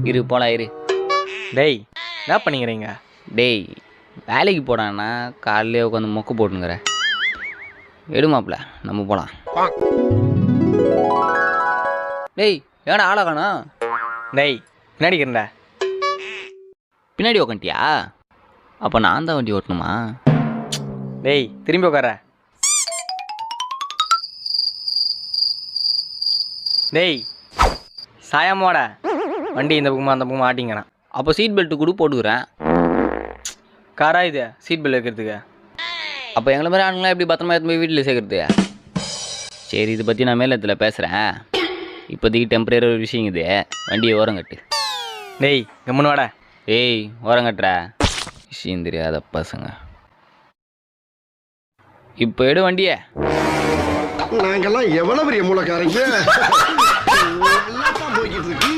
இரு போலாம் இரு. டேய் என்ன பண்ணிக்கிறீங்க? டேய் வேலைக்கு போடான்னா காலையிலே உட்காந்து மொக்கு போட்டுங்கிற. எடுமாப்ல நம்ம போகலாம். டேய் ஏடா ஆளை காணோம்? டேய் பின்னாடி இருக்கிறேன்டா. பின்னாடி உக்காண்டியா? அப்போ நான் தான் வண்டி ஓட்டணுமா? டேய் திரும்பி உட்கார. டேய் சாயமோட வண்டி இந்த பக்கமாக அந்த பக்கமாக ஆட்டிங்கண்ணா. அப்போ சீட் பெல்ட்டு கூட போட்டுக்கிறேன். காரா இது சீட் பெல்ட் வைக்கிறதுக்கு? அப்போ எங்களை மாதிரி ஆளுங்களாம் எப்படி பத்திரமா எடுத்து போய் வீட்டில் சேர்க்குறது? சரி இதை பற்றி நான் மேலத்தில் பேசுகிறேன். இப்போதைக்கு டெம்பரரி ஒரு விஷயம் இது. வண்டியை ஓரங்கட்டு. டேய் கம்முன்னு வாடா. ஏய் ஓரங்கட்டுற விஷயம் தெரியாத பசங்க. இப்போ எடு வண்டியை. நாங்கெல்லாம் எவ்வளவு பெரிய மூலக்காரங்க. நல்லா தான் போய்கிட்டு இருக்கு.